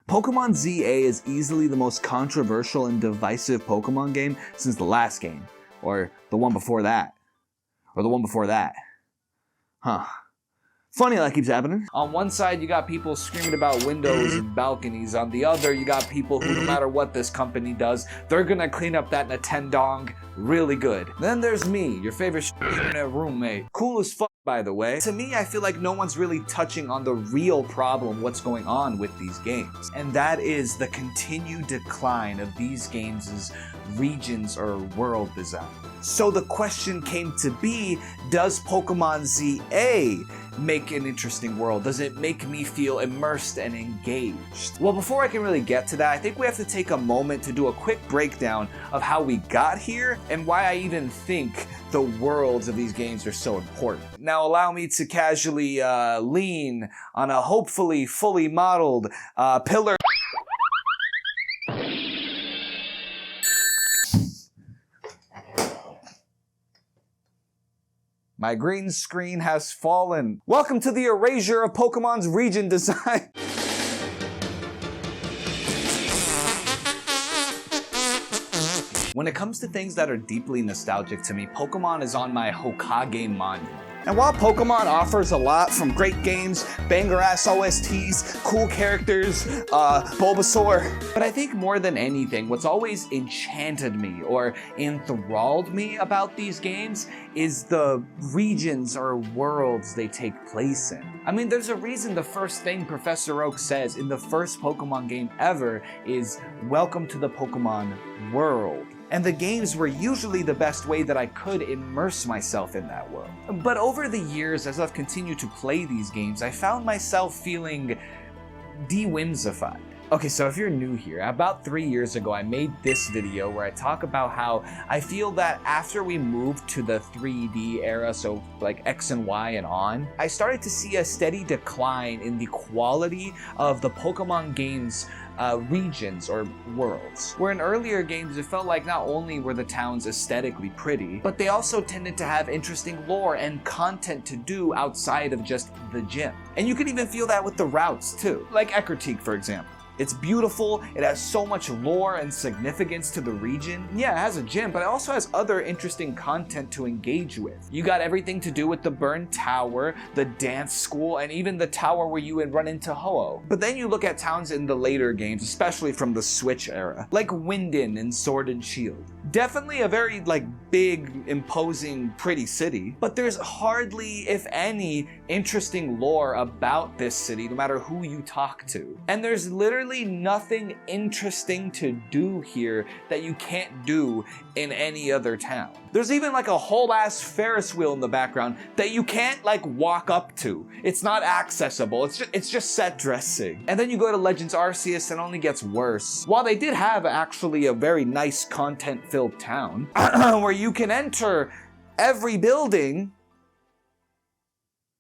Pokemon ZA is easily the most controversial and divisive Pokemon game since the last game, or the one before that, or the one before that. Huh. Funny that keeps happening. On one side, you got people screaming about windows and balconies. On the other, you got people who, no matter what this company does, they're gonna clean up that Nintendong really good. Then there's me, your favorite internet roommate. Cool as fuck, by the way. To me, I feel like no one's really touching on the real problem, what's going on with these games. And that is the continued decline of these games' regions or world design. So the question came to be, does Pokemon ZA make an interesting world? Does it make me feel immersed and engaged? Well, before I can really get to that, I think we have to take a moment to do a quick breakdown of how we got here and why I even think the worlds of these games are so important. Now allow me to casually lean on a hopefully fully modeled pillar. My green screen has fallen. Welcome to the erasure of Pokemon's region design. When it comes to things that are deeply nostalgic to me, Pokemon is on my Hokage monument. And while Pokemon offers a lot from great games, banger-ass OSTs, cool characters, Bulbasaur, but I think more than anything, what's always enchanted me or enthralled me about these games is the regions or worlds they take place in. I mean, there's a reason the first thing Professor Oak says in the first Pokemon game ever is, "Welcome to the Pokemon world." And the games were usually the best way that I could immerse myself in that world. But over the years, as I've continued to play these games, I found myself feeling de-whimsified. Okay, so if you're new here, about 3 years ago, I made this video where I talk about how I feel that after we moved to the 3D era, so like X and Y and on, I started to see a steady decline in the quality of the Pokemon games regions or worlds. Where in earlier games, it felt like not only were the towns aesthetically pretty, but they also tended to have interesting lore and content to do outside of just the gym. And you could even feel that with the routes too, like Ecruteak, for example. It's beautiful, it has so much lore and significance to the region. Yeah, it has a gym, but it also has other interesting content to engage with. You got everything to do with the Burned Tower, the dance school, and even the tower where you would run into Ho-Oh. But then you look at towns in the later games, especially from the Switch era, like Winden in Sword and Shield. Definitely a very big, imposing, pretty city, but there's hardly, if any, interesting lore about this city, no matter who you talk to. And there's literally nothing interesting to do here that you can't do in any other town. There's even a whole ass Ferris wheel in the background that you can't walk up to. It's not accessible. It's just set dressing. And then you go to Legends Arceus and it only gets worse. While they did have actually a very nice content-filled town where you can enter every building,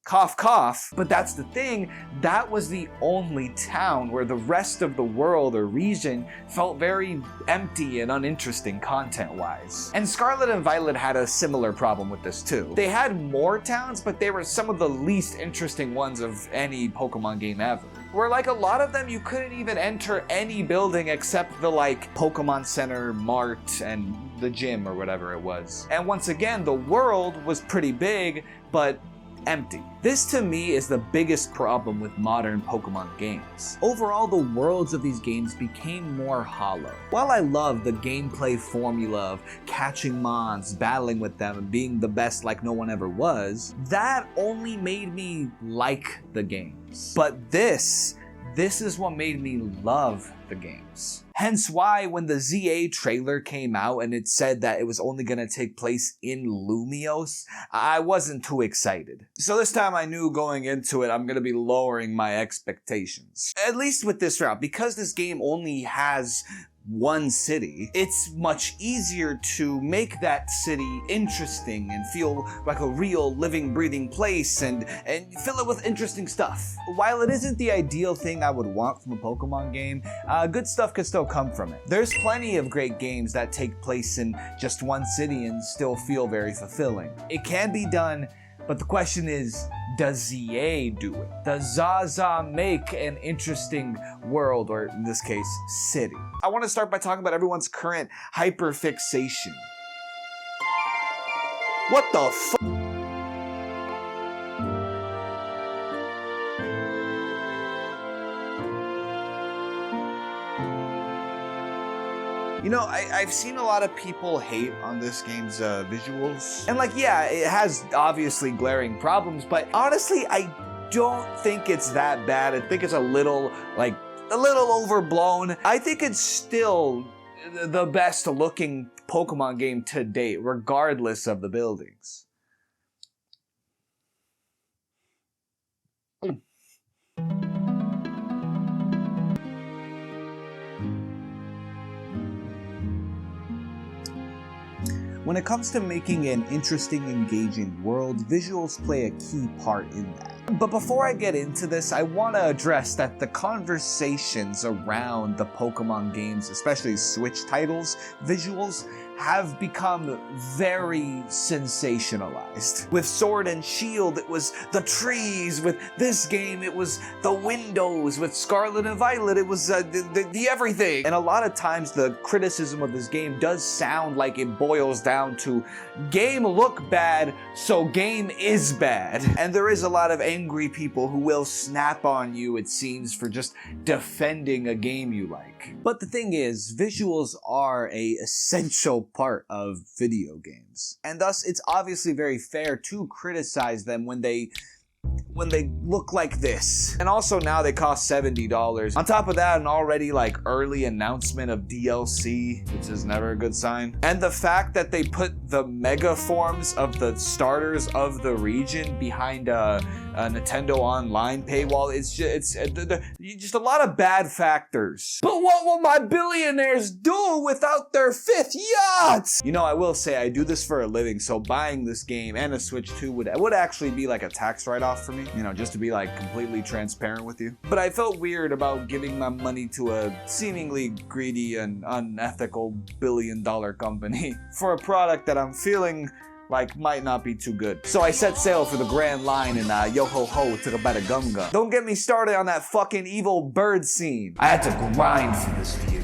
cough, cough. But that's the thing, that was the only town where the rest of the world or region felt very empty and uninteresting content-wise. And Scarlet and Violet had a similar problem with this too. They had more towns, but they were some of the least interesting ones of any Pokemon game ever. Where a lot of them you couldn't even enter any building except the Pokemon Center, Mart, and the gym or whatever it was. And once again, the world was pretty big, but empty. This to me is the biggest problem with modern Pokemon games. Overall, the worlds of these games became more hollow. While I love the gameplay formula of catching mons, battling with them, and being the best like no one ever was, that only made me like the games. But this is what made me love the games. Hence why when the ZA trailer came out and it said that it was only gonna take place in Lumiose, I wasn't too excited. So this time I knew going into it I'm gonna be lowering my expectations. At least with this route, because this game only has one city, it's much easier to make that city interesting and feel like a real living, breathing place and fill it with interesting stuff. While it isn't the ideal thing I would want from a Pokemon game, good stuff could still come from it. There's plenty of great games that take place in just one city and still feel very fulfilling. It can be done, but the question is, does EA do it? Does Zaza make an interesting world, or in this case, city? I want to start by talking about everyone's current hyperfixation. What the fuck? You know, I've seen a lot of people hate on this game's visuals. And like, yeah, it has obviously glaring problems, but honestly, I don't think it's that bad. I think it's a little overblown. I think it's still the best looking Pokemon game to date, regardless of the buildings. When it comes to making an interesting, engaging world, visuals play a key part in that. But before I get into this, I want to address that the conversations around the Pokemon games, especially Switch titles, visuals, have become very sensationalized. With Sword and Shield, it was the trees. With this game, it was the windows. With Scarlet and Violet, it was the everything. And a lot of times, the criticism of this game does sound like it boils down to game look bad, so game is bad. And there is a lot of angry people who will snap on you, it seems, for just defending a game you like. But the thing is, visuals are an essential part of video games. And thus, it's obviously very fair to criticize them when they look like this. And also now they cost $70. On top of that, an already early announcement of DLC, which is never a good sign. And the fact that they put the mega forms of the starters of the region behind a Nintendo Online paywall, it's just a lot of bad factors. But what will my billionaires do without their 5th yacht? You know, I will say I do this for a living, so buying this game and a Switch 2 would actually be like a tax write-off for me, you know, just to be completely transparent with you. But I felt weird about giving my money to a seemingly greedy and unethical billion-dollar company for a product that I'm feeling might not be too good. So I set sail for the Grand Line and yo-ho-ho took a bite of gum-gum. Don't get me started on that fucking evil bird scene. I had to grind for this view.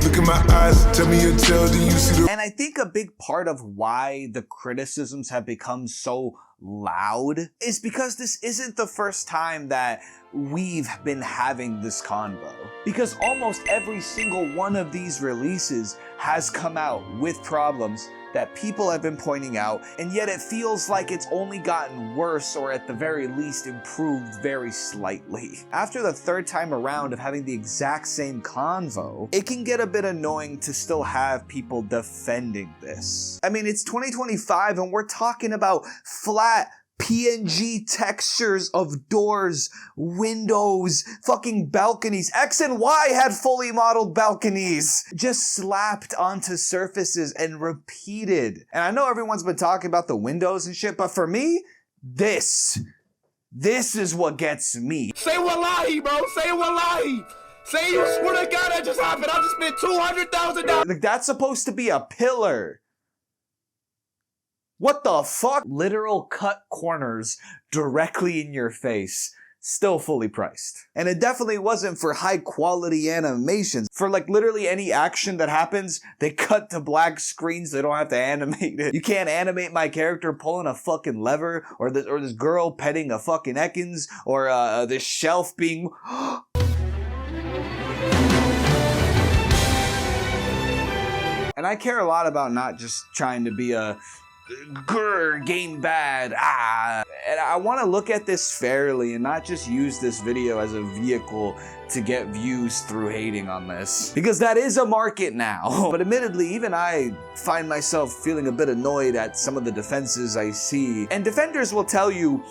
Look in my eyes, tell me your tale, do you see the... And I think a big part of why the criticisms have become so loud is because this isn't the first time that we've been having this convo. Because almost every single one of these releases has come out with problems that people have been pointing out, and yet it feels like it's only gotten worse, or at the very least improved very slightly. After the third time around of having the exact same convo, it can get a bit annoying to still have people defending this. I mean, it's 2025 and we're talking about flat PNG textures of doors, windows, fucking balconies. X and Y had fully modeled balconies just slapped onto surfaces and repeated. And I know everyone's been talking about the windows and shit, but for me, this is what gets me. Say wallahi, bro. Say wallahi. Say you swear to God that just happened. I just spent $200,000. That's supposed to be a pillar. What the fuck? Literal cut corners directly in your face. Still fully priced. And it definitely wasn't for high quality animations. For literally any action that happens, they cut to black screens. They don't have to animate it. You can't animate my character pulling a fucking lever, or this girl petting a fucking Ekans, or this shelf being... And I care a lot about not just trying to be a grr, game bad, And I want to look at this fairly and not just use this video as a vehicle to get views through hating on this. Because that is a market now. But admittedly, even I find myself feeling a bit annoyed at some of the defenses I see. And defenders will tell you,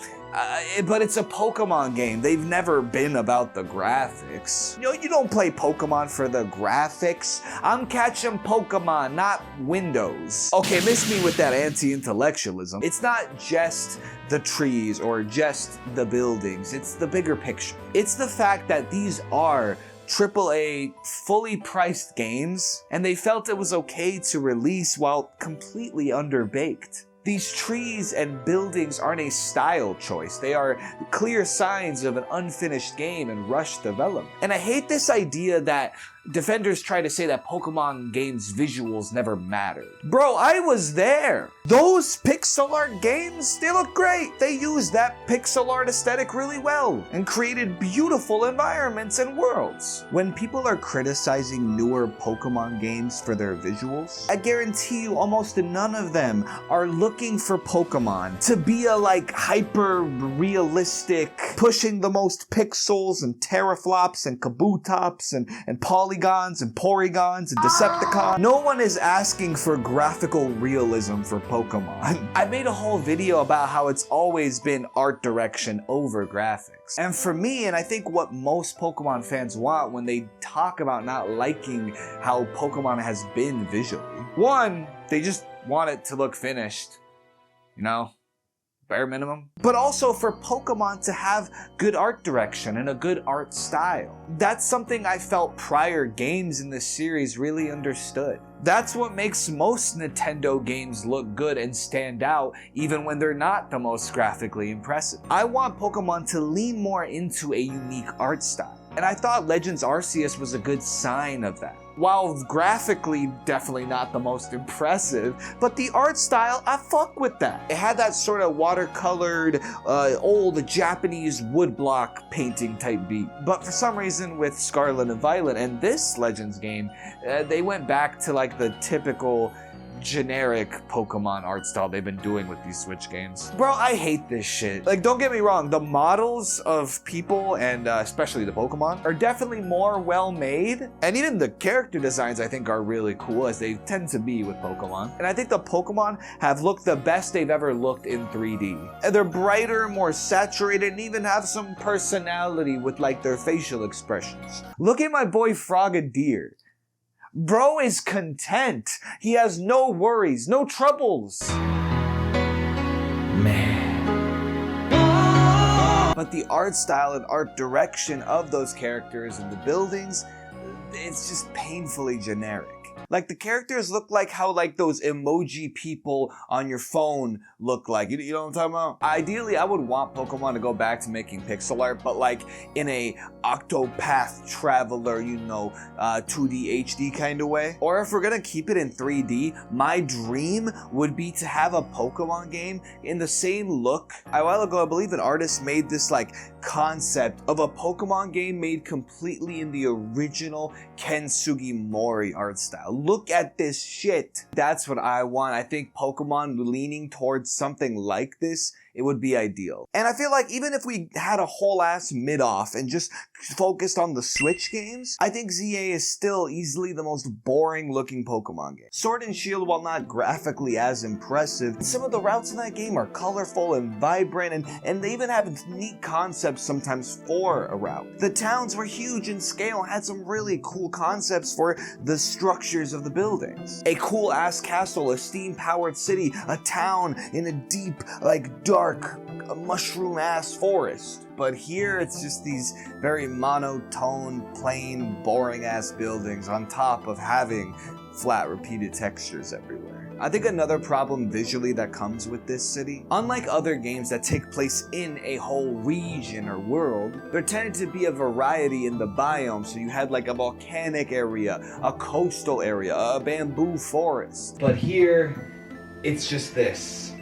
but it's a Pokemon game. They've never been about the graphics. You know, you don't play Pokemon for the graphics. I'm catching Pokemon, not Windows. Okay, miss me with that anti-intellectualism. It's not just the trees or just the buildings. It's the bigger picture. It's the fact that these are AAA, fully priced games, and they felt it was okay to release while completely underbaked. These trees and buildings aren't a style choice. They are clear signs of an unfinished game and rushed development. And I hate this idea that defenders try to say that Pokemon games' visuals never mattered. Bro, I was there. Those pixel art games, they look great. They used that pixel art aesthetic really well and created beautiful environments and worlds. When people are criticizing newer Pokemon games for their visuals, I guarantee you almost none of them are looking for Pokemon to be a hyper realistic, pushing the most pixels and teraflops and kabutops and polygons and porygons and Decepticons. No one is asking for graphical realism for Pokemon. I made a whole video about how it's always been art direction over graphics. And for me, and I think what most Pokemon fans want when they talk about not liking how Pokemon has been visually, one, they just want it to look finished, you know? Bare minimum. But also for Pokemon to have good art direction and a good art style. That's something I felt prior games in this series really understood. That's what makes most Nintendo games look good and stand out even when they're not the most graphically impressive. I want Pokemon to lean more into a unique art style. And I thought Legends Arceus was a good sign of that. While graphically definitely not the most impressive, but the art style, I fuck with that. It had that sort of watercolored, old Japanese woodblock painting type beat. But for some reason with Scarlet and Violet and this Legends game, they went back to the typical generic Pokemon art style they've been doing with these Switch games. Bro, I hate this shit. Don't get me wrong, the models of people and especially the Pokemon are definitely more well made, and even the character designs I think are really cool, as they tend to be with Pokemon. And I think the Pokemon have looked the best they've ever looked in 3D. And they're brighter, more saturated, and even have some personality with their facial expressions. Look at my boy Frogadier. Bro is content. He has no worries, no troubles. Man. But the art style and art direction of those characters and the buildings, it's just painfully generic. The characters look like how those emoji people on your phone look like. You know what I'm talking about? Ideally, I would want Pokemon to go back to making pixel art, but in a Octopath Traveler, 2D HD kind of way. Or if we're gonna keep it in 3D, my dream would be to have a Pokemon game in the same look. A while ago, I believe an artist made this concept of a Pokemon game made completely in the original Ken Sugimori art style. Look at this shit. That's what I want. I think Pokemon leaning towards something like this, it would be ideal. And I feel even if we had a whole ass mid-off and just focused on the Switch games, I think ZA is still easily the most boring looking Pokemon game. Sword and Shield, while not graphically as impressive, some of the routes in that game are colorful and vibrant, and they even have neat concepts sometimes for a route. The towns were huge in scale and had some really cool concepts for the structures of the buildings. A cool ass castle, a steam powered city, a town in a deep, dark, mushroom ass forest. But here it's just these very monotone, plain, boring ass buildings on top of having flat repeated textures everywhere. I think another problem visually that comes with this city, unlike other games that take place in a whole region or world, there tended to be a variety in the biome. So you had a volcanic area, a coastal area, a bamboo forest. But here, it's just this.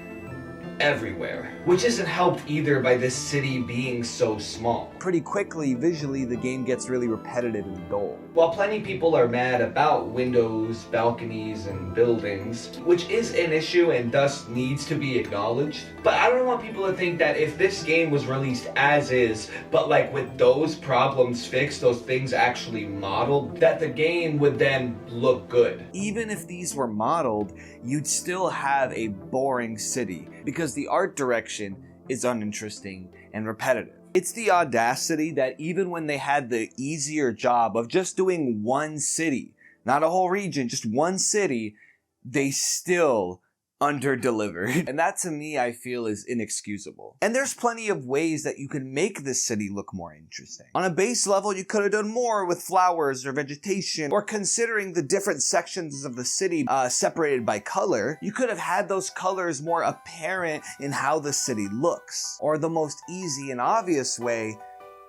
Everywhere, which isn't helped either by this city being so small. Pretty quickly, visually, the game gets really repetitive and dull. While plenty people are mad about windows, balconies, and buildings, which is an issue and thus needs to be acknowledged, but I don't want people to think that if this game was released as is, but with those problems fixed, those things actually modeled, that the game would then look good. Even if these were modeled, you'd still have a boring city, because the art direction is uninteresting and repetitive. It's the audacity that even when they had the easier job of just doing one city, not a whole region, just one city, they still under-delivered. And that to me, I feel is inexcusable. And there's plenty of ways that you can make this city look more interesting. On a base level, you could have done more with flowers or vegetation, or considering the different sections of the city separated by color, you could have had those colors more apparent in how the city looks. Or the most easy and obvious way,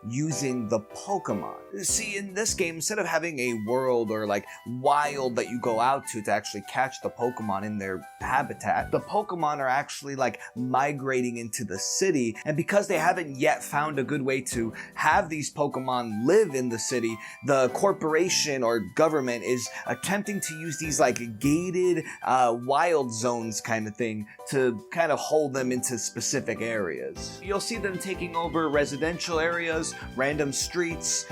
using the Pokemon. See, in this game, instead of having a world or like wild that you go out to actually catch the Pokemon in their habitat, the Pokemon are actually like migrating into the city, and because they haven't yet found a good way to have these Pokemon live in the city, the corporation or government is attempting to use these like gated wild zones kind of thing to kind of hold them into specific areas. You'll see them taking over residential areas, random streets,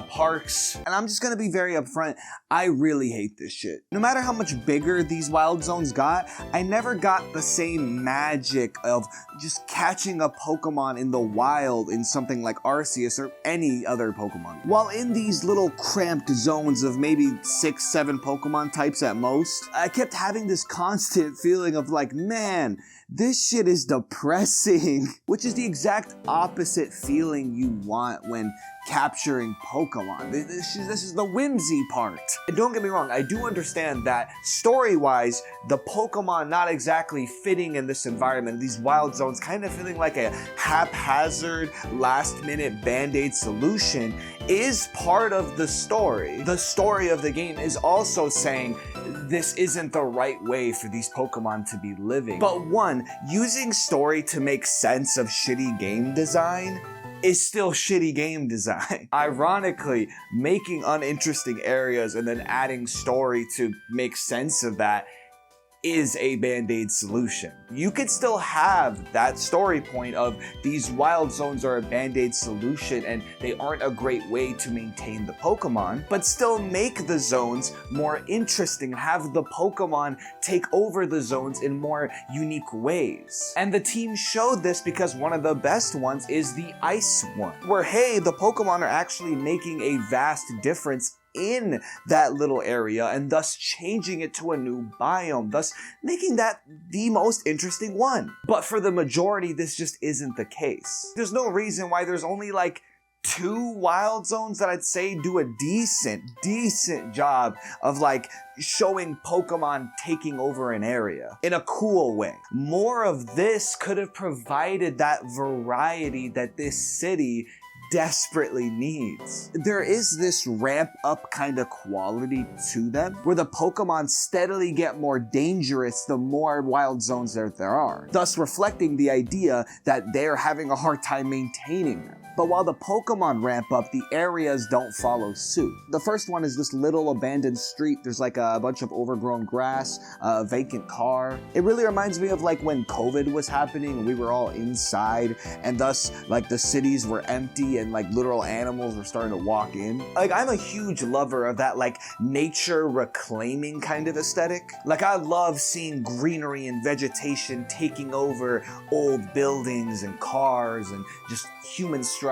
parks, and I'm just gonna be very upfront, I really hate this shit. No matter how much bigger these wild zones got, I never got the same magic of just catching a Pokemon in the wild in something like Arceus or any other Pokemon. While in these little cramped zones of maybe 6-7 Pokemon types at most, I kept having this constant feeling of like, man, this shit is depressing, which is the exact opposite feeling you want when capturing Pokemon. This is the whimsy part. And don't get me wrong, I do understand that story-wise, the Pokemon not exactly fitting in this environment, these wild zones, kind of feeling like a haphazard, last-minute Band-Aid solution is part of the story. The story of the game is also saying this isn't the right way for these Pokemon to be living. But one, using story to make sense of shitty game design is still shitty game design. Ironically, making uninteresting areas and then adding story to make sense of that is a Band-Aid solution. You could still have that story point of these wild zones are a Band-Aid solution and they aren't a great way to maintain the Pokemon, but still make the zones more interesting and have the Pokemon take over the zones in more unique ways. And the team showed this because one of the best ones is the ice one, where hey, the Pokemon are actually making a vast difference in that little area and thus changing it to a new biome, thus making that the most interesting one. But for the majority, this just isn't the case. There's no reason why there's only like 2 wild zones that I'd say do a decent job of like showing Pokemon taking over an area in a cool way. More of this could have provided that variety that this city desperately needs. There is this ramp up kind of quality to them where the Pokemon steadily get more dangerous the more wild zones there are, thus reflecting the idea that they're having a hard time maintaining them. But while the Pokemon ramp up, the areas don't follow suit. The first one is this little abandoned street. There's like a bunch of overgrown grass, a vacant car. It really reminds me of like when COVID was happening and we were all inside and thus like the cities were empty and like literal animals were starting to walk in. Like I'm a huge lover of that like nature reclaiming kind of aesthetic. Like I love seeing greenery and vegetation taking over old buildings and cars and just human structures.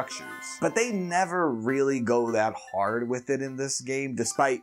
But they never really go that hard with it in this game, despite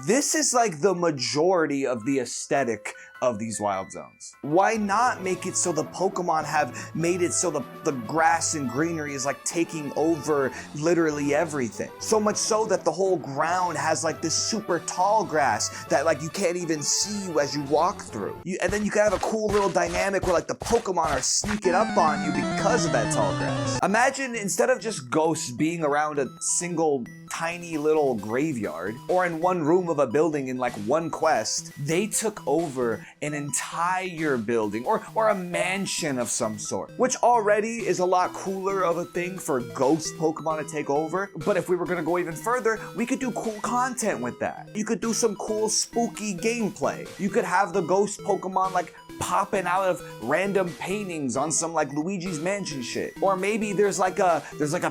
this is like the majority of the aesthetic of these wild zones. Why not make it so the Pokemon have made it so the grass and greenery is like taking over literally everything? So much so that the whole ground has like this super tall grass that like you can't even see as you walk through. And then you can have a cool little dynamic where like the Pokemon are sneaking up on you because of that tall grass. Imagine instead of just ghosts being around a single tiny little graveyard or in one room of a building in like one quest, they took over an entire building or a mansion of some sort, which already is a lot cooler of a thing for ghost Pokemon to take over. But if we were gonna go even further, we could do cool content with that. You could do some cool spooky gameplay. You could have the ghost Pokemon like popping out of random paintings on some like Luigi's Mansion shit. Or maybe there's like a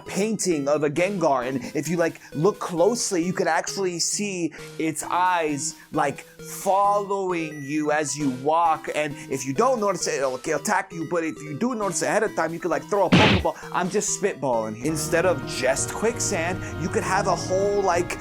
painting of a Gengar, and if you like look closely, you could actually see its eyes like following you as you walk, and if you don't notice it, it'll attack you, but if you do notice ahead of time, you could like throw a Pokeball. I'm just spitballing here. Instead of just quicksand, you could have a whole like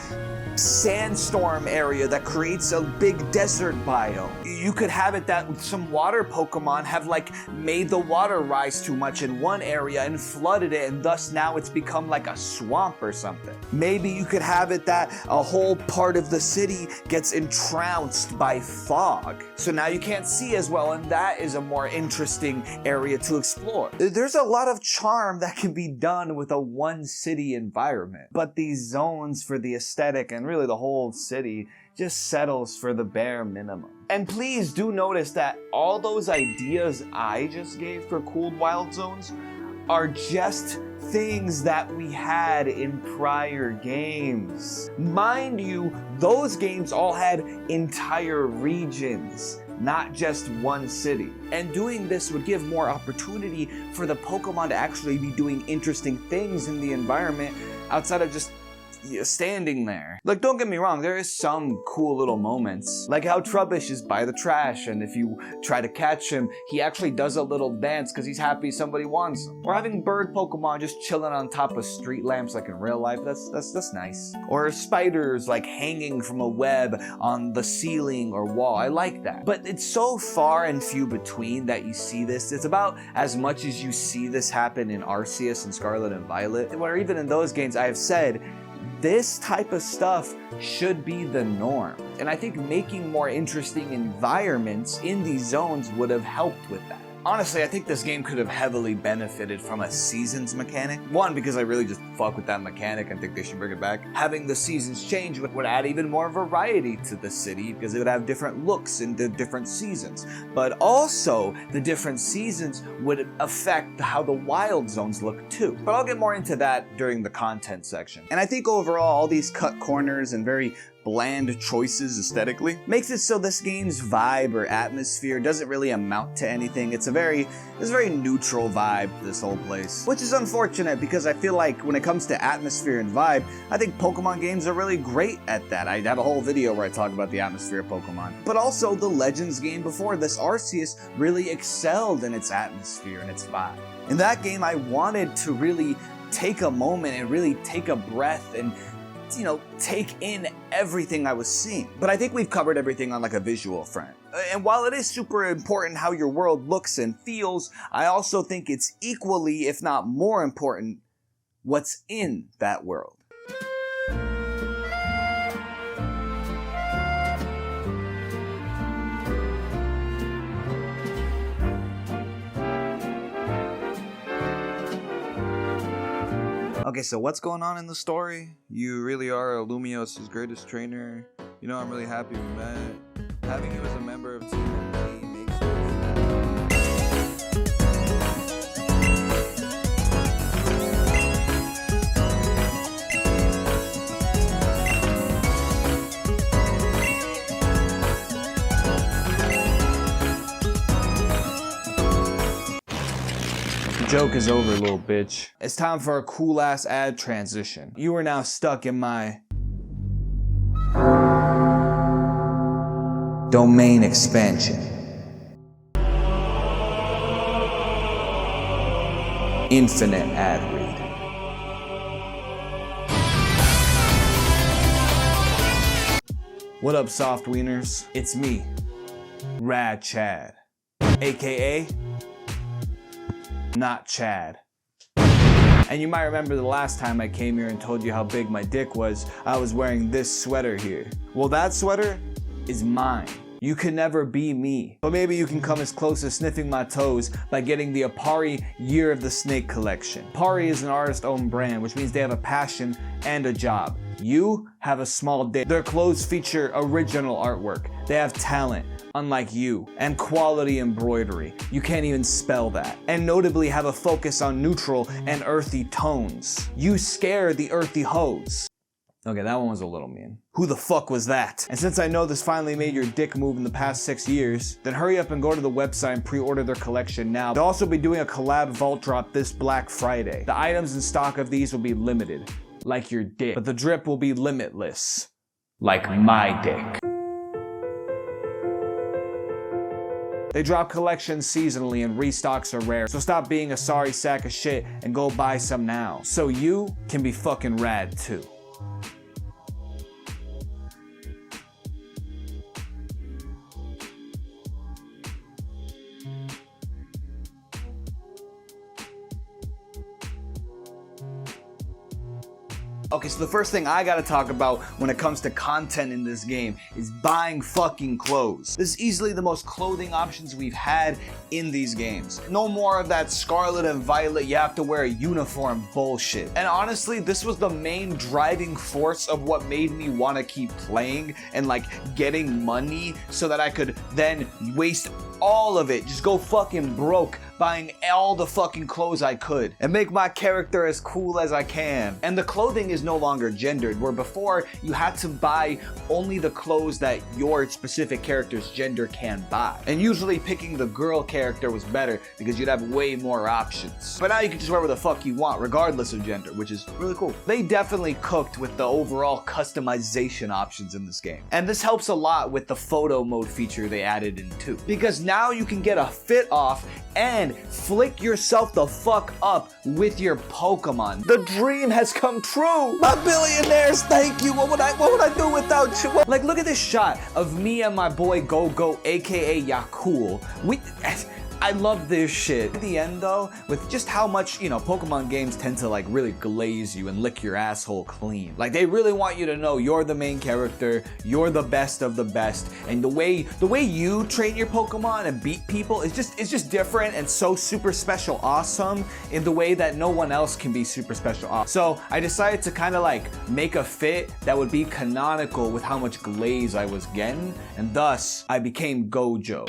sandstorm area that creates a big desert biome. You could have it that some water Pokemon have like made the water rise too much in one area and flooded it, and thus now it's become like a swamp or something. Maybe you could have it that a whole part of the city gets entranced by fog, so now you can't see as well, and that is a more interesting area to explore. There's a lot of charm that can be done with a one city environment, but these zones for the aesthetic and really the whole city just settles for the bare minimum. And please do notice that all those ideas I just gave for cooled wild zones are just things that we had in prior games. Mind you, those games all had entire regions, not just one city. And doing this would give more opportunity for the Pokemon to actually be doing interesting things in the environment outside of just standing there. Like, don't get me wrong, there is some cool little moments, like how Trubbish is by the trash, and if you try to catch him, he actually does a little dance because he's happy somebody wants him. Or having bird Pokemon just chilling on top of street lamps like in real life, that's nice. Or spiders like hanging from a web on the ceiling or wall, I like that. But it's so far and few between that you see this. It's about as much as you see this happen in Arceus and Scarlet and Violet, where even in those games I have said, this type of stuff should be the norm. And I think making more interesting environments in these zones would have helped with that. Honestly, I think this game could have heavily benefited from a seasons mechanic. One, because I really just fuck with that mechanic and think they should bring it back. Having the seasons change would add even more variety to the city because it would have different looks in the different seasons. But also, the different seasons would affect how the wild zones look too. But I'll get more into that during the content section. And I think overall, all these cut corners and very bland choices aesthetically makes it so this game's vibe or atmosphere doesn't really amount to anything. It's a very neutral vibe to this whole place, which is unfortunate because I feel like when it comes to atmosphere and vibe, I think Pokemon games are really great at that. I have a whole video where I talk about the atmosphere of Pokemon. But also the Legends game before this, Arceus, really excelled in its atmosphere and its vibe. In that game, I wanted to really take a moment and really take a breath and take in everything I was seeing. But I think we've covered everything on like a visual front. And while it is super important how your world looks and feels, I also think it's equally, if not more important, what's in that world. Okay, so what's going on in the story? You really are Lumios's greatest trainer. You know, I'm really happy we met. Having you as a member of Team MP makes joke is over, little bitch. It's time for a cool ass ad transition. You are now stuck in my domain expansion. Infinite ad read. What up, soft wieners? It's me, Rad Chad, aka Not Chad. And you might remember the last time I came here and told you how big my dick was, I was wearing this sweater here. Well, that sweater is mine. You can never be me. But maybe you can come as close as sniffing my toes by getting the Apari Year of the Snake collection. Apari is an artist-owned brand, which means they have a passion and a job. You have a small dick. Their clothes feature original artwork. They have talent, unlike you, and quality embroidery. You can't even spell that. And notably have a focus on neutral and earthy tones. You scare the earthy hoes. Okay, that one was a little mean. Who the fuck was that? And since I know this finally made your dick move in the past 6 years, then hurry up and go to the website and pre-order their collection now. They'll also be doing a collab vault drop this Black Friday. The items in stock of these will be limited, like your dick. But the drip will be limitless, like my dick. They drop collections seasonally and restocks are rare, so stop being a sorry sack of shit and go buy some now, so you can be fucking rad too. Okay, so the first thing I gotta talk about when it comes to content in this game is buying fucking clothes. This is easily the most clothing options we've had in these games. No more of that Scarlet and Violet, you have to wear a uniform bullshit. And honestly, this was the main driving force of what made me want to keep playing and like getting money so that I could then waste all of it, just go fucking broke buying all the fucking clothes I could and make my character as cool as I can. And the clothing is no longer gendered, where before you had to buy only the clothes that your specific character's gender can buy. And usually picking the girl character was better because you'd have way more options. But now you can just wear what the fuck you want regardless of gender, which is really cool. They definitely cooked with the overall customization options in this game. And this helps a lot with the photo mode feature they added in too. Because now you can get a fit off and flick yourself the fuck up with your Pokemon. The dream has come true. My billionaires, thank you. What would I do without you? Like, look at this shot of me and my boy Go-Go, aka Yakul. I love this shit. At the end though, with just how much, Pokemon games tend to like really glaze you and lick your asshole clean. Like they really want you to know you're the main character, you're the best of the best, and the way you train your Pokemon and beat people is just different and so super special awesome in the way that no one else can be super special awesome. So I decided to kind of like make a fit that would be canonical with how much glaze I was getting, and thus I became Gojo.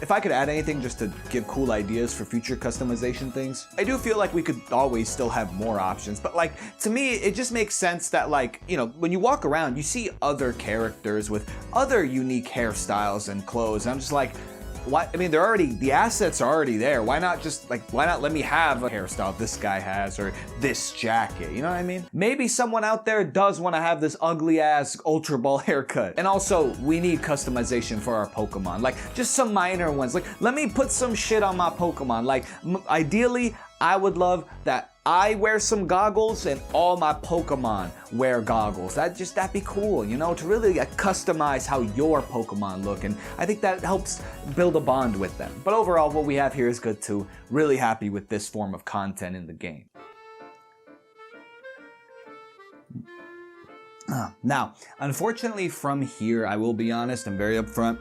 If I could add anything just to give cool ideas for future customization things, I do feel like we could always still have more options, but like to me it just makes sense that like when you walk around you see other characters with other unique hairstyles and clothes, and I'm just like, why? I mean, the assets are already there. Why not let me have a hairstyle this guy has or this jacket? You know what I mean? Maybe someone out there does want to have this ugly ass Ultra Ball haircut. And also, we need customization for our Pokemon. Like, just some minor ones. Like, let me put some shit on my Pokemon. Like, ideally, I would love that I wear some goggles and all my Pokemon wear goggles. That'd be cool, to really customize how your Pokemon look, and I think that helps build a bond with them. But overall, what we have here is good too. Really happy with this form of content in the game. Now, unfortunately from here, I will be honest, I'm very upfront,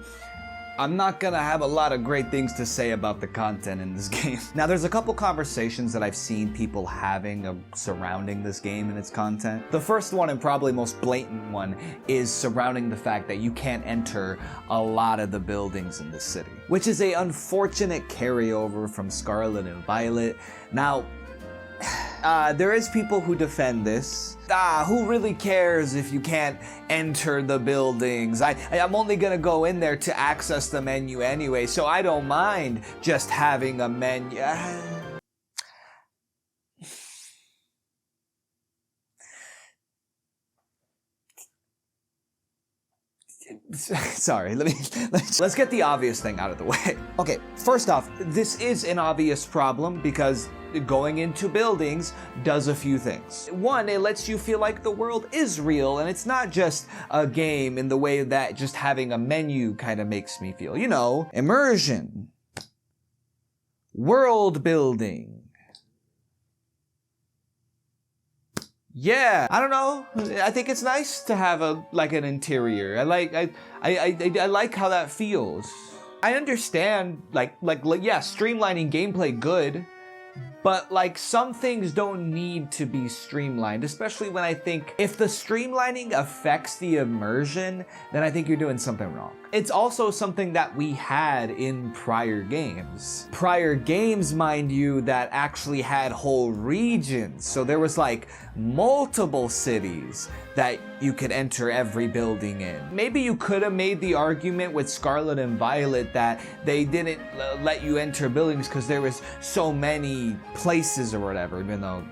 I'm not gonna have a lot of great things to say about the content in this game. Now, there's a couple conversations that I've seen people having surrounding this game and its content. The first one, and probably most blatant one, is surrounding the fact that you can't enter a lot of the buildings in the city, which is a unfortunate carryover from Scarlet and Violet. Now, there is people who defend this. Who really cares if you can't enter the buildings? I'm only gonna go in there to access the menu anyway, so I don't mind just having a menu. Sorry, let's get the obvious thing out of the way. Okay, first off, this is an obvious problem because going into buildings does a few things. One, it lets you feel like the world is real and it's not just a game in the way that just having a menu kind of makes me feel. Immersion, world building. Yeah, I don't know. I think it's nice to have an interior. I like how that feels. I understand yeah, streamlining gameplay good, but some things don't need to be streamlined, especially when I think if the streamlining affects the immersion, then I think you're doing something wrong. It's also something that we had in prior games. Prior games, mind you, that actually had whole regions. So there was multiple cities that you could enter every building in. Maybe you could have made the argument with Scarlet and Violet that they didn't let you enter buildings because there was so many places or whatever, even though,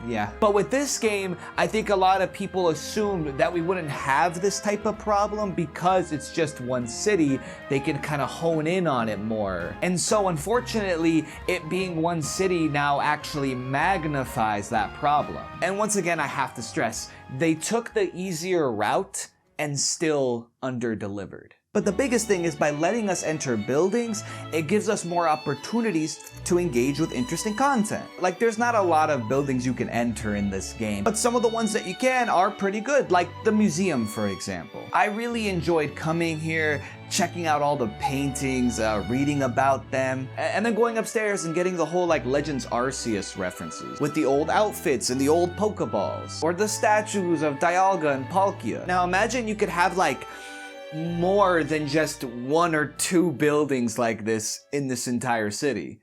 yeah. But with this game, I think a lot of people assumed that we wouldn't have this type of problem because it's just one city. They can kind of hone in on it more. And so unfortunately, it being one city now actually magnifies that problem. And once again, I have to stress, they took the easier route and still under-delivered. But But the biggest thing is by letting us enter buildings, it gives us more opportunities to engage with interesting content. Like, there's not a lot of buildings you can enter in this game, but some of the ones that you can are pretty good, like the museum, for example. I really enjoyed coming here, checking out all the paintings, reading about them, and then going upstairs and getting the whole like Legends Arceus references with the old outfits and the old Pokeballs, or the statues of Dialga and Palkia. Now imagine you could have like more than just 1 or 2 buildings like this in this entire city.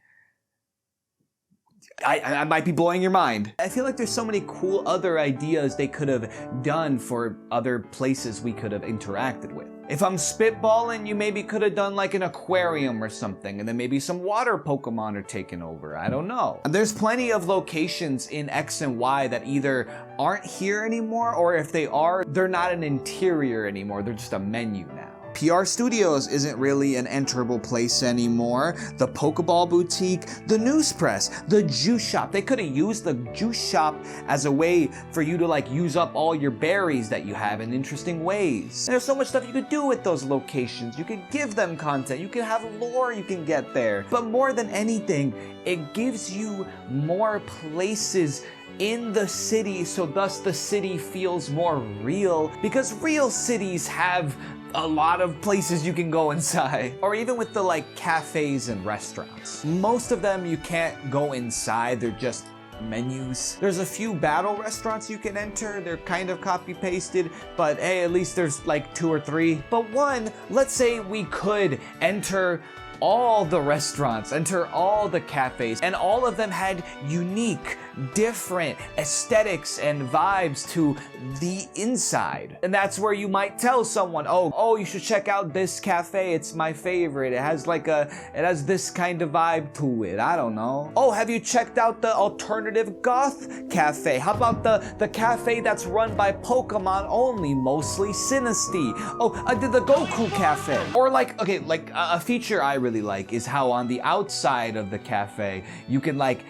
I might be blowing your mind. I feel like there's so many cool other ideas they could have done for other places we could have interacted with. If I'm spitballing, you maybe could have done like an aquarium or something, and then maybe some water Pokemon are taken over. I don't know. And there's plenty of locations in X and Y that either aren't here anymore, or if they are, they're not an interior anymore. They're just a menu now. PR Studios isn't really an enterable place anymore. The Pokeball Boutique, the News Press, the Juice Shop. They could have used the Juice Shop as a way for you to like use up all your berries that you have in interesting ways. And there's so much stuff you could do with those locations. You could give them content. You can have lore you can get there. But more than anything, it gives you more places in the city, so thus the city feels more real, because real cities have a lot of places you can go inside. Or even with the like cafes and restaurants. Most of them you can't go inside, they're just menus. There's a few battle restaurants you can enter, they're kind of copy pasted, but hey, at least there's like 2 or 3. But one, let's say we could enter all the restaurants, enter all the cafes, and all of them had unique, different aesthetics and vibes to the inside. And that's where you might tell someone, oh, you should check out this cafe, it's my favorite. It has this kind of vibe to it. I don't know. Oh, have you checked out the alternative goth cafe? How about the cafe that's run by Pokemon only, mostly Sinistea? Oh, I did the Goku cafe. Or like, okay, like a feature I really like is how on the outside of the cafe, you can like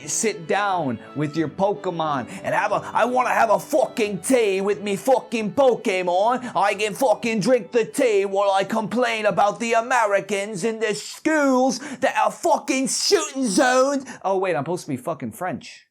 sit down with your Pokemon and I want to have a fucking tea with me fucking Pokemon. I can fucking drink the tea while I complain about the Americans in the schools that are fucking shooting zones. Oh wait, I'm supposed to be fucking French.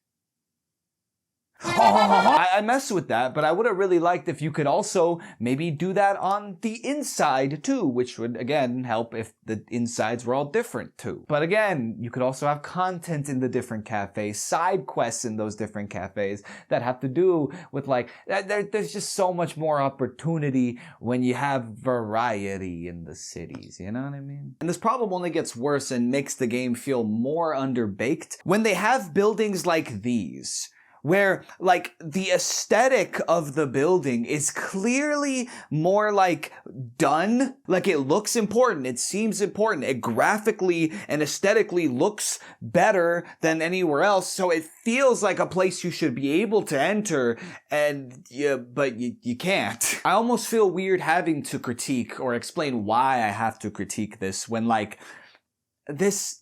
I messed with that, but I would have really liked if you could also maybe do that on the inside too, which would again help if the insides were all different too. But again, you could also have content in the different cafes, side quests in those different cafes that have to do with like, there's just so much more opportunity when you have variety in the cities, you know what I mean? And this problem only gets worse and makes the game feel more underbaked when they have buildings like these, where like the aesthetic of the building is clearly more like done, like it looks important, it seems important, it graphically and aesthetically looks better than anywhere else, so it feels like a place you should be able to enter, and but you can't. I almost feel weird having to critique or explain why I have to critique this when like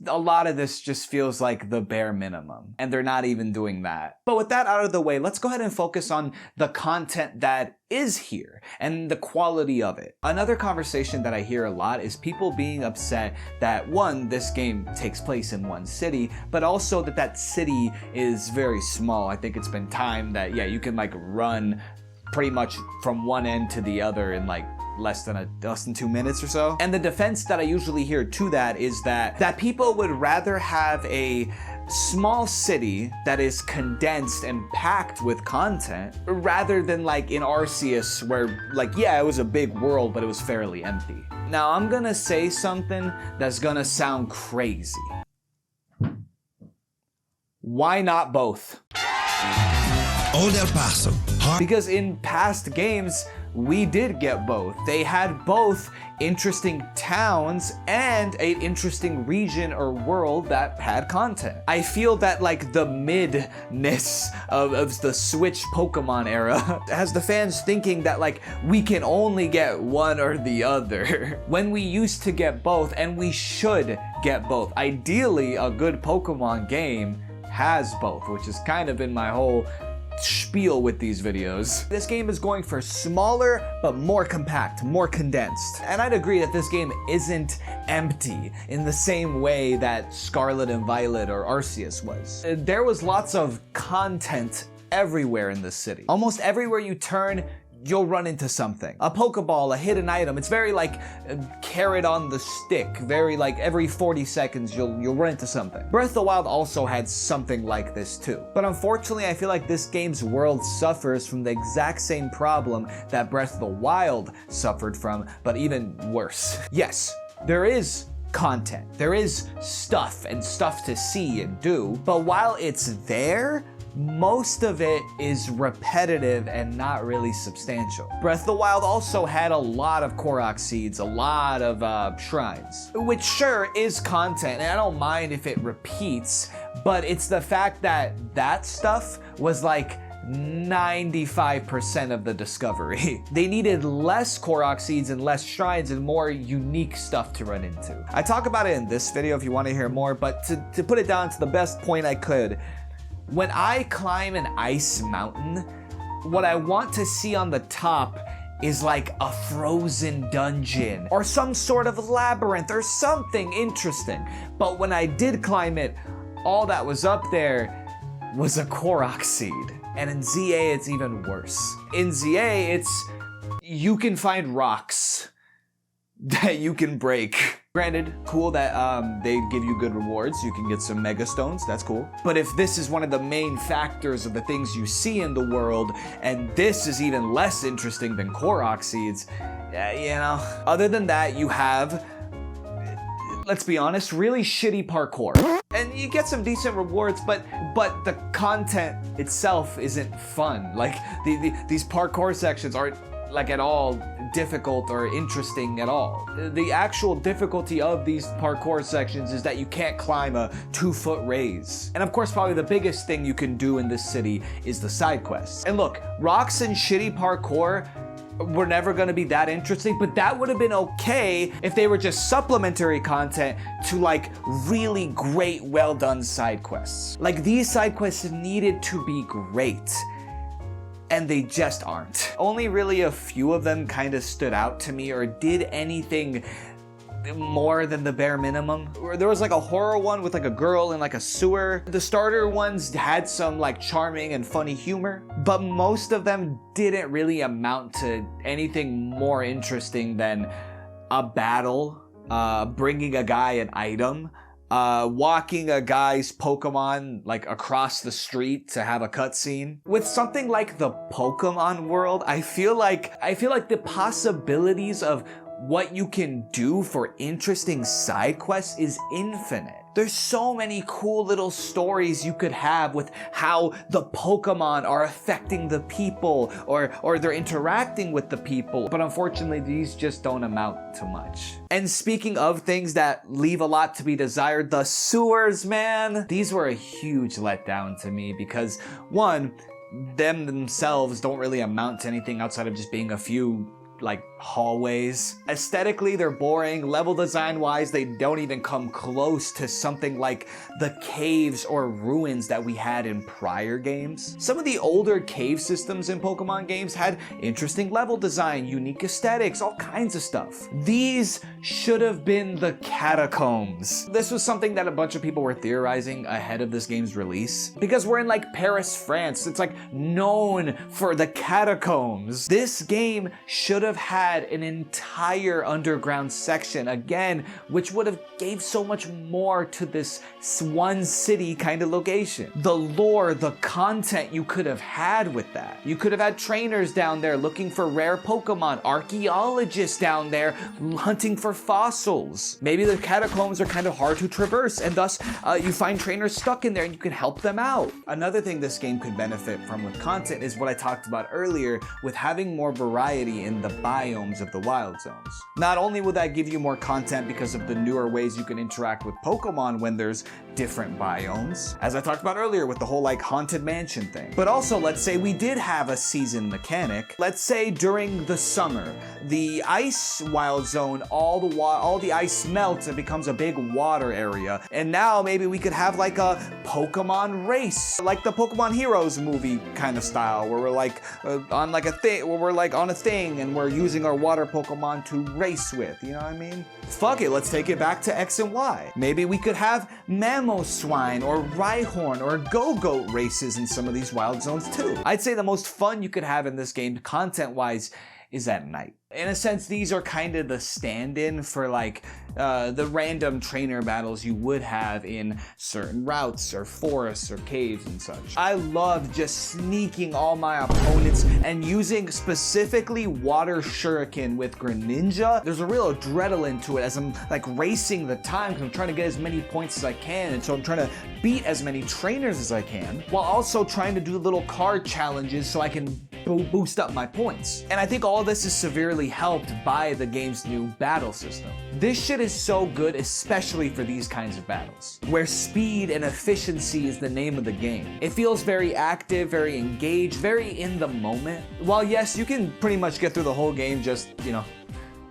a lot of this just feels like the bare minimum, and they're not even doing that. But with that out of the way, let's go ahead and focus on the content that is here and the quality of it. Another conversation that I hear a lot is people being upset that one, this game takes place in one city, but also that city is very small. I think it's been timed that, yeah, you can like run pretty much from one end to the other in like less than 2 minutes or so. And the defense that I usually hear to that is that people would rather have a small city that is condensed and packed with content rather than like in Arceus where like, yeah, it was a big world, but it was fairly empty. Now I'm gonna say something that's gonna sound crazy. Why not both? Old El Paso. Because in past games, we did get both. They had both interesting towns and an interesting region or world that had content. I feel that like the midness of the Switch Pokemon era has the fans thinking that like we can only get one or the other. When we used to get both, and we should get both. Ideally, a good Pokemon game has both, which has kind of been my whole spiel with these videos. This game is going for smaller, but more compact, more condensed. And I'd agree that this game isn't empty in the same way that Scarlet and Violet or Arceus was. There was lots of content everywhere in this city. Almost everywhere you turn, you'll run into something. A Pokeball, a hidden item. It's very like carrot on the stick. Very like every 40 seconds you'll run into something. Breath of the Wild also had something like this too. But unfortunately, I feel like this game's world suffers from the exact same problem that Breath of the Wild suffered from, but even worse. Yes, there is content. There is stuff to see and do, but while it's there, most of it is repetitive and not really substantial. Breath of the Wild also had a lot of Korok seeds, a lot of shrines, which sure is content, and I don't mind if it repeats, but it's the fact that that stuff was like 95% of the discovery. They needed less Korok seeds and less shrines and more unique stuff to run into. I talk about it in this video if you want to hear more, but to put it down to the best point I could, when I climb an ice mountain, what I want to see on the top is like a frozen dungeon or some sort of labyrinth or something interesting. But when I did climb it, all that was up there was a Korok seed. And in ZA, it's even worse. In ZA, you can find rocks that you can break. Granted, cool that they give you good rewards. You can get some Mega Stones, that's cool. But if this is one of the main factors of the things you see in the world, and this is even less interesting than Korok seeds, you know. Other than that, you have, let's be honest, really shitty parkour. And you get some decent rewards, but the content itself isn't fun. Like, these parkour sections aren't like at all difficult or interesting at all. The actual difficulty of these parkour sections is that you can't climb a 2-foot raise. And of course, probably the biggest thing you can do in this city is the side quests. And look, rocks and shitty parkour were never gonna be that interesting, but that would have been okay if they were just supplementary content to like really great, well done side quests. Like, these side quests needed to be great, and they just aren't. Only really a few of them kind of stood out to me or did anything more than the bare minimum. There was like a horror one with like a girl in like a sewer. The starter ones had some like charming and funny humor, but most of them didn't really amount to anything more interesting than a battle, bringing a guy an item, walking a guy's Pokemon like across the street to have a cutscene. With something like the Pokemon world, I feel like the possibilities of what you can do for interesting side quests is infinite. There's so many cool little stories you could have with how the Pokemon are affecting the people or they're interacting with the people. But unfortunately, these just don't amount to much. And speaking of things that leave a lot to be desired, the sewers, man. These were a huge letdown to me because, one, them themselves don't really amount to anything outside of just being a few like hallways. Aesthetically, they're boring. Level design wise, they don't even come close to something like the caves or ruins that we had in prior games. Some of the older cave systems in Pokemon games had interesting level design, unique aesthetics, all kinds of stuff. These should have been the catacombs. This was something that a bunch of people were theorizing ahead of this game's release, because we're in like Paris, France. It's like known for the catacombs. This game should have had an entire underground section again, which would have gave so much more to this one city kind of location. The lore, the content you could have had with that. You could have had trainers down there looking for rare Pokemon, archaeologists down there hunting for fossils. Maybe the catacombs are kind of hard to traverse, and thus you find trainers stuck in there and you can help them out. Another thing this game could benefit from with content is what I talked about earlier with having more variety in the biomes of the wild zones. Not only will that give you more content because of the newer ways you can interact with Pokemon when there's different biomes, as I talked about earlier with the whole like haunted mansion thing. But also, let's say we did have a season mechanic. Let's say during the summer, the ice wild zone, all the ice melts and becomes a big water area. And now maybe we could have like a Pokemon race, like the Pokemon Heroes movie kind of style, where we're like on like a thing, where we're like on a thing and we're using our water Pokemon to race with, you know what I mean? Fuck it, let's take it back to X and Y. Maybe we could have Mamoswine or Rhyhorn or Go-Goat races in some of these wild zones too. I'd say the most fun you could have in this game, content-wise, is at night. In a sense, these are kind of the stand-in for like the random trainer battles you would have in certain routes or forests or caves and such. I love just sneaking all my opponents and using specifically Water Shuriken with Greninja. There's a real adrenaline to it as I'm like racing the time because I'm trying to get as many points as I can, and so I'm trying to beat as many trainers as I can while also trying to do little card challenges so I can boost up my points. And I think all this is severely helped by the game's new battle system. This shit is so good, especially for these kinds of battles, where speed and efficiency is the name of the game. It feels very active, very engaged, very in the moment. While yes, you can pretty much get through the whole game just, you know,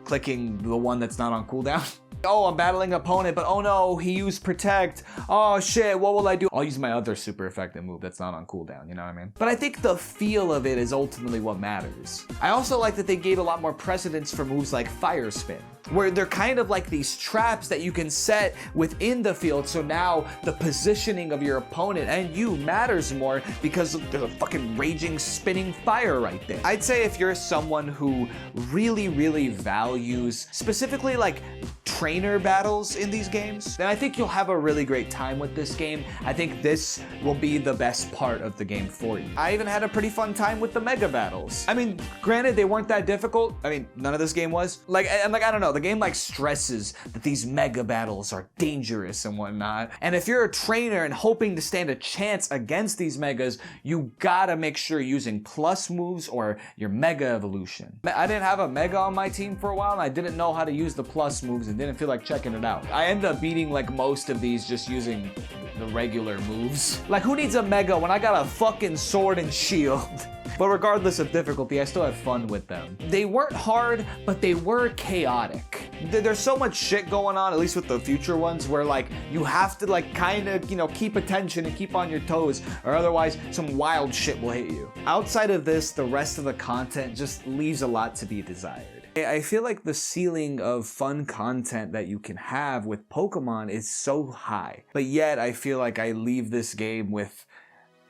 clicking the one that's not on cooldown. Oh, I'm battling an opponent, but oh no, he used Protect. Oh shit, what will I do? I'll use my other super effective move that's not on cooldown, you know what I mean? But I think the feel of it is ultimately what matters. I also like that they gave a lot more precedence for moves like Fire Spin, where they're kind of like these traps that you can set within the field, so now the positioning of your opponent and you matters more because there's a fucking raging spinning fire right there. I'd say if you're someone who really values specifically like trainer battles in these games, then I think you'll have a really great time with this game. I think this will be the best part of the game for you. I even had a pretty fun time with the mega battles. I mean, granted, they weren't that difficult. I mean, none of this game was. Like, I'm like, I don't know, the game like stresses that these mega battles are dangerous and whatnot. And if you're a trainer and hoping to stand a chance against these megas, you gotta make sure you're using plus moves or your mega evolution. I didn't have a mega on my team for a while and I didn't know how to use the plus moves and didn't feel like checking it out. I ended up beating like most of these just using the regular moves. Like, who needs a mega when I got a fucking sword and shield? But regardless of difficulty, I still had fun with them. They weren't hard, but they were chaotic. There's so much shit going on, at least with the future ones, where like you have to like kind of, you know, keep attention and keep on your toes, or otherwise some wild shit will hit you. Outside of this, the rest of the content just leaves a lot to be desired. I feel like the ceiling of fun content that you can have with Pokemon is so high, but yet I feel like I leave this game with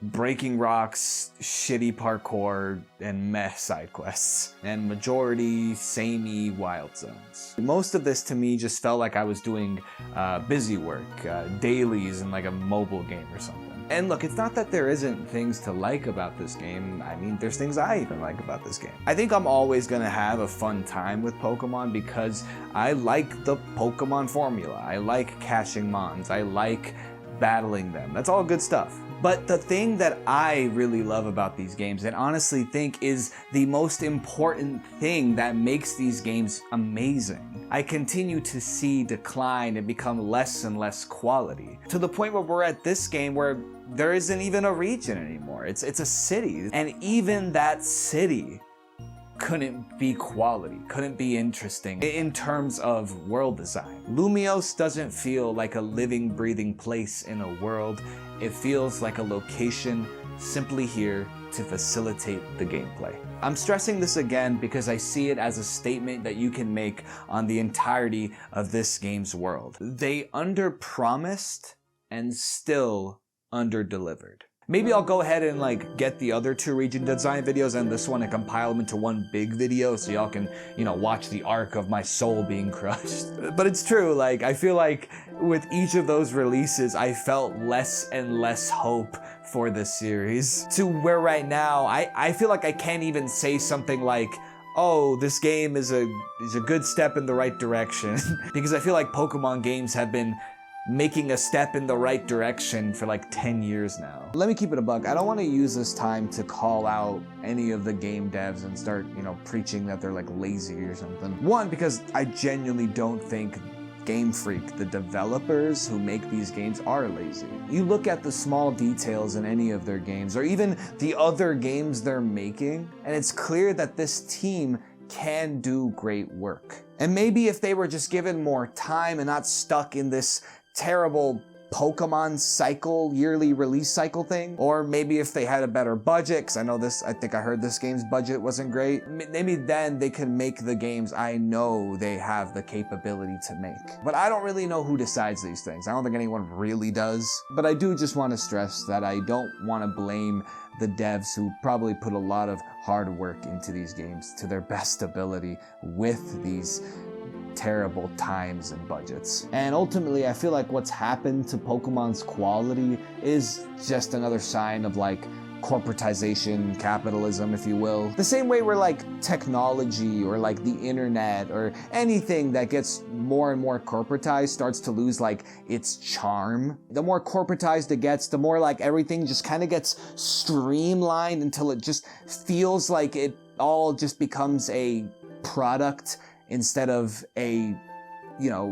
breaking rocks, shitty parkour, and meh side quests, and majority samey wild zones. Most of this to me just felt like I was doing busy work, dailies in like a mobile game or something. And look, it's not that there isn't things to like about this game. I mean, there's things I even like about this game. I think I'm always gonna have a fun time with Pokemon because I like the Pokemon formula. I like catching Mons. I like battling them. That's all good stuff. But the thing that I really love about these games, and honestly think is the most important thing that makes these games amazing, I continue to see decline and become less and less quality. To the point where we're at this game where there isn't even a region anymore. It's a city. And even that city couldn't be quality, couldn't be interesting in terms of world design. Lumiose doesn't feel like a living, breathing place in a world. It feels like a location simply here to facilitate the gameplay. I'm stressing this again because I see it as a statement that you can make on the entirety of this game's world. They under-promised and still under-delivered. Maybe I'll go ahead and like get the other 2 region design videos and this one and compile them into one big video so y'all can, you know, watch the arc of my soul being crushed. But it's true, like I feel like with each of those releases, I felt less and less hope for this series. To where right now, I feel like I can't even say something like, oh, this game is a good step in the right direction. Because I feel like Pokemon games have been making a step in the right direction for like 10 years now. Let me keep it a buck. I don't want to use this time to call out any of the game devs and start, you know, preaching that they're like lazy or something. One, because I genuinely don't think Gamefreak, the developers who make these games, are lazy. You look at the small details in any of their games, or even the other games they're making, and it's clear that this team can do great work. And maybe if they were just given more time and not stuck in this terrible Pokemon cycle, yearly release cycle thing, or maybe if they had a better budget, because I think I heard this game's budget wasn't great, maybe then they can make the games I know they have the capability to make. But I don't really know who decides these things. I don't think anyone really does. But I do just want to stress that I don't want to blame the devs who probably put a lot of hard work into these games to their best ability with these terrible times and budgets. And ultimately, I feel like what's happened to Pokemon's quality is just another sign of like corporatization, capitalism, if you will. The same way where like technology or like the internet or anything that gets more and more corporatized starts to lose like its charm. The more corporatized it gets, the more like everything just kind of gets streamlined until it just feels like it all just becomes a product instead of a,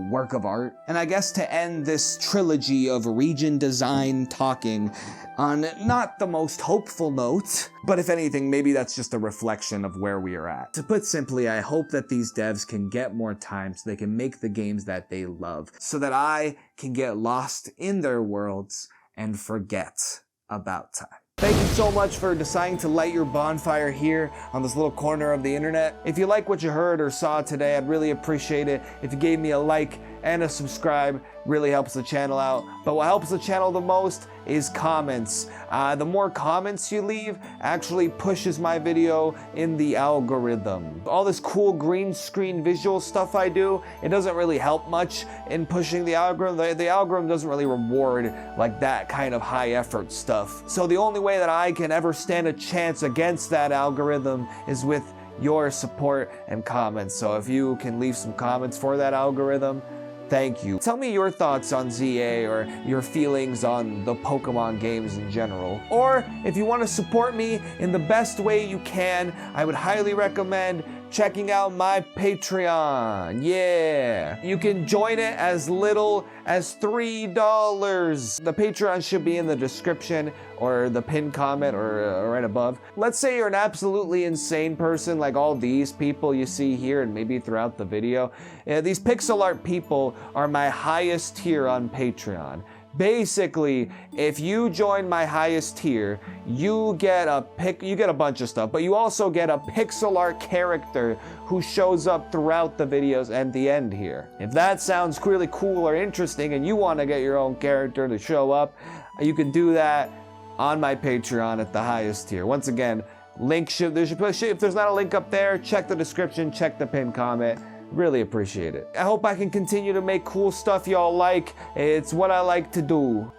work of art. And I guess to end this trilogy of region design talking on not the most hopeful note, but if anything, maybe that's just a reflection of where we are at. To put simply, I hope that these devs can get more time so they can make the games that they love, so that I can get lost in their worlds and forget about time. Thank you so much for deciding to light your bonfire here on this little corner of the internet. If you like what you heard or saw today, I'd really appreciate it if you gave me a like and a subscribe. Really helps the channel out. But what helps the channel the most is comments. The more comments you leave actually pushes my video in the algorithm. All this cool green screen visual stuff I do, it doesn't really help much in pushing the algorithm. The algorithm doesn't really reward like that kind of high effort stuff. So the only way that I can ever stand a chance against that algorithm is with your support and comments. So if you can leave some comments for that algorithm, thank you. Tell me your thoughts on ZA or your feelings on the Pokemon games in general. Or if you want to support me in the best way you can, I would highly recommend checking out my Patreon. Yeah. You can join it as little as $3. The Patreon should be in the description or the pinned comment or right above. Let's say you're an absolutely insane person like all these people you see here and maybe throughout the video. These pixel art people are my highest tier on Patreon. Basically, if you join my highest tier, you get a bunch of stuff, but you also get a pixel art character who shows up throughout the videos and the end here. If that sounds really cool or interesting and you want to get your own character to show up, you can do that on my Patreon at the highest tier. Once again, if there's not a link up there, check the description, check the pinned comment. Really appreciate it. I hope I can continue to make cool stuff y'all like. It's what I like to do.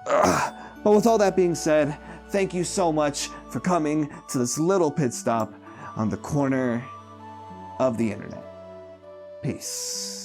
But with all that being said, thank you so much for coming to this little pit stop on the corner of the internet. Peace.